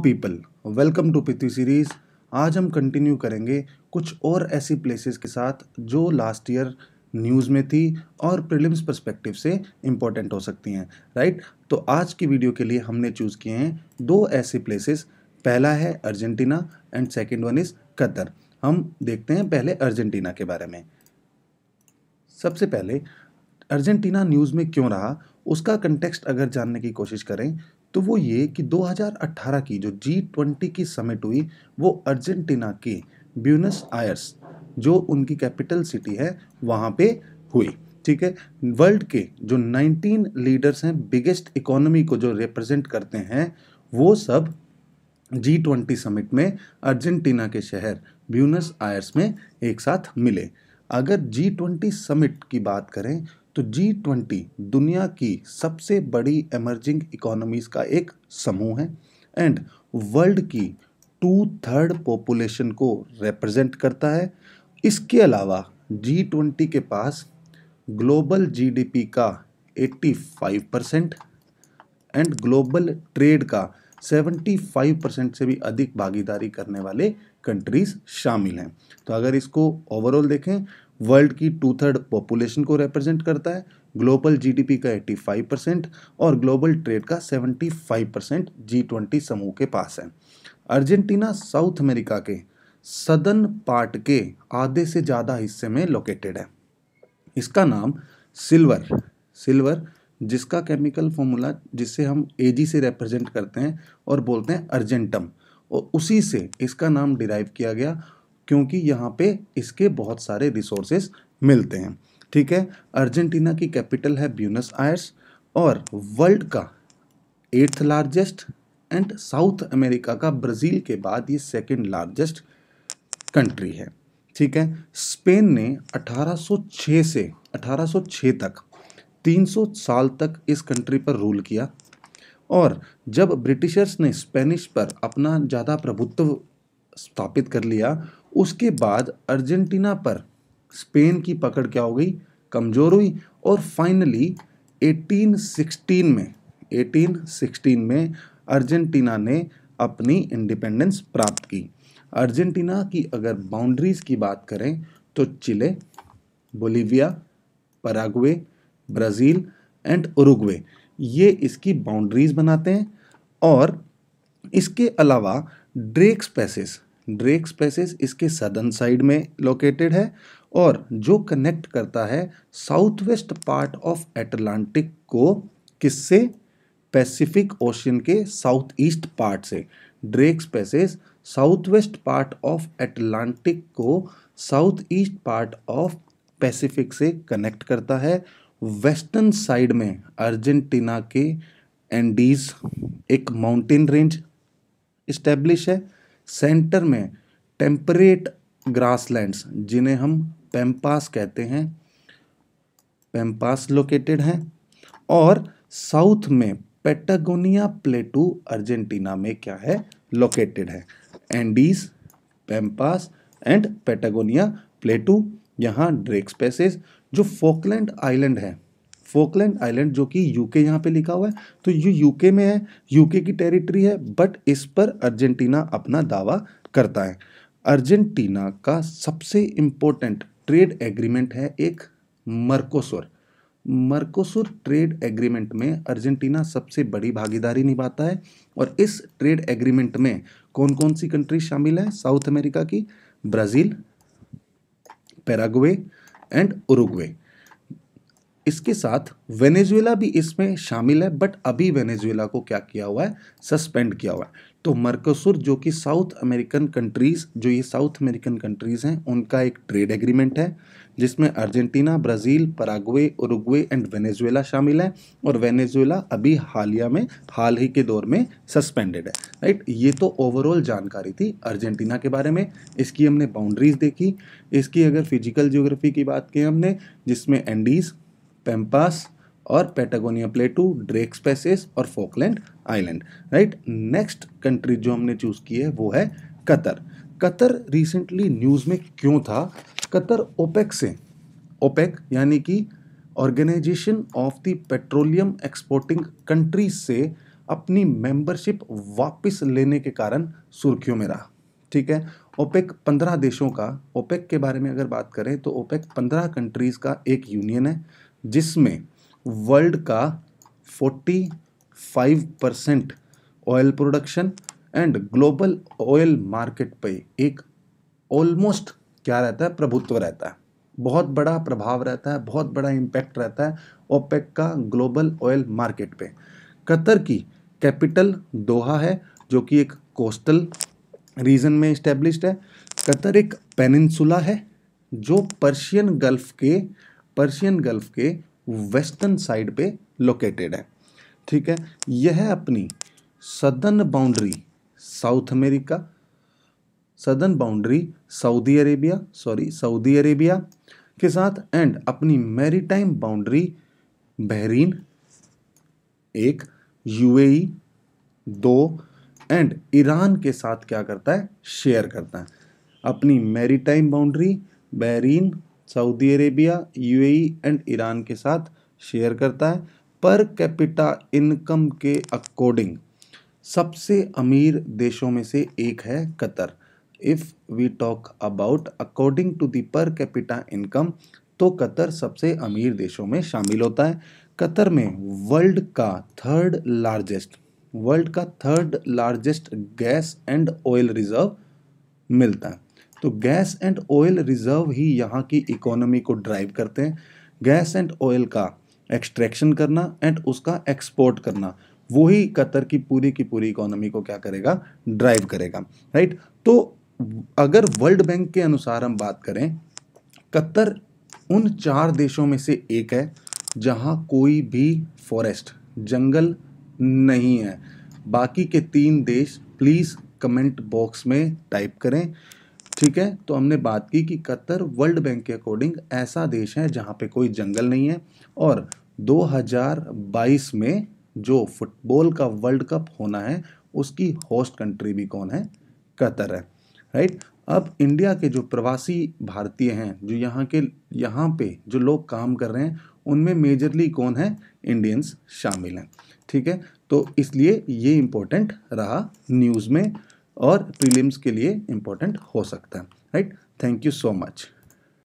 People, welcome to पिथी series. आज हम कंटिन्यू करेंगे कुछ और ऐसी प्लेसेस के साथ जो लास्ट ईयर न्यूज़ में थी और प्रीलिम्स पर्सपेक्टिव से इम्पोर्टेंट हो सकती हैं, राइट। तो आज की वीडियो के लिए हमने चूज़ किए हैं दो ऐसी प्लेसेस। पहला है Argentina and second one is Qatar. हम देखते हैं पहले अर्जेंटीना के बारे में। सबसे पहले अर्जेंटीना न्यूज़ में क्यों रहा, उसका कंटेक्स्ट अगर जानने की कोशिश करें तो वो ये कि 2018 की जो G20 की समिट हुई वो अर्जेंटीना के ब्यूनस आयर्स, जो उनकी कैपिटल सिटी है, वहाँ पे हुई। ठीक है, वर्ल्ड के जो 19 लीडर्स हैं, बिगेस्ट इकोनॉमी को जो रिप्रेजेंट करते हैं, वो सब G20 समिट में अर्जेंटीना के शहर ब्यूनस आयर्स में एक साथ मिले। अगर G20 समिट की बात करें तो G20 दुनिया की सबसे बड़ी एमर्जिंग इकोनॉमीज का एक समूह है एंड वर्ल्ड की 2/3 पॉपुलेशन को रिप्रेजेंट करता है। इसके अलावा G20 के पास ग्लोबल जीडीपी का 85% एंड ग्लोबल ट्रेड का 75% से भी अधिक भागीदारी करने वाले कंट्रीज शामिल हैं। तो अगर इसको ओवरऑल देखें, वर्ल्ड की 2/3 पॉपुलेशन को रिप्रेजेंट करता है, ग्लोबल जीडीपी का 85% और ग्लोबल ट्रेड का 75% G20 समूह के पास है। अर्जेंटीना साउथ अमेरिका के सदर्न पार्ट के आधे से ज़्यादा हिस्से में लोकेटेड है। इसका नाम सिल्वर जिसका केमिकल फॉर्मूला जिससे हम Ag से रिप्रेजेंट करते हैं और बोलते हैं अर्जेंटम, और उसी से इसका नाम डिराइव किया गया क्योंकि यहाँ पे इसके बहुत सारे रिसोर्सेज मिलते हैं। ठीक है, अर्जेंटीना की कैपिटल है ब्यूनस आयर्स और वर्ल्ड का 8th largest and south America का ब्राज़ील के बाद ये 2nd लार्जेस्ट कंट्री है। ठीक है, स्पेन ने 1806 तक 300 साल तक इस कंट्री पर रूल किया और जब ब्रिटिशर्स ने स्पेनिश पर अपना ज़्यादा प्रभुत्व स्थापित कर लिया, उसके बाद अर्जेंटीना पर स्पेन की पकड़ क्या हो गई, कमज़ोर हुई और फाइनली 1816 में अर्जेंटीना ने अपनी इंडिपेंडेंस प्राप्त की। अर्जेंटीना की अगर बाउंड्रीज की बात करें तो Chile, Bolivia, Paraguay, Brazil and Uruguay ये इसकी बाउंड्रीज बनाते हैं। और इसके अलावा ड्रेक्स पैसेज इसके सदर्न साइड में लोकेटेड है और जो कनेक्ट करता है south west part of Atlantic को किससे, पैसिफिक ओशियन के साउथ ईस्ट पार्ट से। Drake's passage south west part of Atlantic को south east part of Pacific से कनेक्ट करता है। वेस्टर्न साइड में अर्जेंटीना के एंडीज एक माउंटेन रेंज इस्टेब्लिश है। सेंटर में टेम्परेट ग्रासलैंड्स जिन्हें हम पैम्पास कहते हैं, पैम्पास लोकेटेड हैं। और साउथ में पैटागोनिया प्लेटू अर्जेंटीना में क्या है, लोकेटेड है। एंडीज, पैम्पास एंड पैटागोनिया प्लेटू, यहाँ ड्रेक्स पैसेज। जो फोकलैंड आइलैंड है, फोकलैंड आइलैंड जो कि यूके यहाँ पे लिखा हुआ है, तो ये यूके में है, यूके की टेरिटरी है, बट इस पर अर्जेंटीना अपना दावा करता है। अर्जेंटीना का सबसे इम्पोर्टेंट ट्रेड एग्रीमेंट है एक मर्कोसुर ट्रेड एग्रीमेंट में अर्जेंटीना सबसे बड़ी भागीदारी निभाता है। और इस ट्रेड एग्रीमेंट में कौन कौन सी कंट्री शामिल है साउथ अमेरिका की, ब्राज़ील, पैराग्वे एंड उरुग्वे। इसके साथ वेनेजुएला भी इसमें शामिल है, बट अभी वेनेजुएला को क्या किया हुआ है, सस्पेंड किया हुआ है। तो मर्कोसुर जो कि साउथ अमेरिकन कंट्रीज हैं, उनका एक ट्रेड एग्रीमेंट है जिसमें Argentina, Brazil, Paraguay, Uruguay and Venezuela शामिल है। और वेनेजुएला अभी हाल ही के दौर में सस्पेंडेड है, राइट। ये तो ओवरऑल जानकारी थी अर्जेंटीना के बारे में। इसकी हमने बाउंड्रीज देखी। इसकी अगर फिजिकल ज्योग्राफी की बात की हमने, जिसमें एंडीज, पैम्पास और पैटागोनिया प्लेटू, ड्रेक्स पैसेज और Falkland island, right. Next country जो हमने चूज की है वो है कतर रिसेंटली न्यूज़ में क्यों था? कतर ओपेक यानी कि organisation of the petroleum exporting countries से अपनी मेंबरशिप वापस लेने के कारण सुर्खियों में रहा। ठीक है, ओपेक 15 देशों का, ओपेक के बारे में अगर बात करें तो ओपेक 15 कंट्रीज़ का एक यूनियन है जिसमें वर्ल्ड का 45% oil production and global oil market पे एक ऑलमोस्ट क्या रहता है, प्रभुत्व रहता है, बहुत बड़ा प्रभाव रहता है, बहुत बड़ा इम्पैक्ट रहता है ओपेक का ग्लोबल ऑयल मार्केट पे। कतर की कैपिटल दोहा है जो कि एक कोस्टल रीजन में इस्टेब्लिश्ड है। कतर एक पेनिनसुला है जो पर्शियन गल्फ के वेस्टर्न साइड पे लोकेटेड है। ठीक है, यह अपनी सदर्न बाउंड्री सऊदी अरेबिया के साथ एंड अपनी maritime boundary Bahrain 1, UAE 2 and Iran के साथ क्या करता है, शेयर करता है। अपनी maritime boundary Bahrain, Saudi Arabia, UAE and Iran के साथ शेयर करता है। पर कैपिटा इनकम के अकॉर्डिंग सबसे अमीर देशों में से एक है Qatar. If we talk about according to the per capita income, तो कतर सबसे अमीर देशों में शामिल होता है। कतर में वर्ल्ड का third largest gas and oil reserve मिलता है। तो गैस एंड ऑयल रिजर्व ही यहाँ की इकोनॉमी को ड्राइव करते हैं। गैस एंड ऑयल का एक्सट्रैक्शन करना एंड उसका एक्सपोर्ट करना, वही कतर की पूरी इकोनॉमी को क्या करेगा, ड्राइव करेगा। राइट, तो अगर वर्ल्ड बैंक के अनुसार हम बात करें, कतर उन 4 देशों में से एक है जहां कोई भी फॉरेस्ट, जंगल नहीं है। बाकी के 3 देश प्लीज़ कमेंट बॉक्स में टाइप करें। ठीक है, तो हमने बात की कि कतर वर्ल्ड बैंक के अकॉर्डिंग ऐसा देश है जहां पे कोई जंगल नहीं है, और 2022 में जो फुटबॉल का वर्ल्ड कप होना है उसकी होस्ट कंट्री भी कौन है, कतर है। राइट, अब इंडिया के जो प्रवासी भारतीय हैं, जो यहाँ पे जो लोग काम कर रहे हैं, उनमें मेजरली कौन है, इंडियंस शामिल हैं। ठीक है, तो इसलिए ये इम्पोर्टेंट रहा न्यूज़ में और प्रीलिम्स के लिए इम्पोर्टेंट हो सकता है। Right, thank you so much.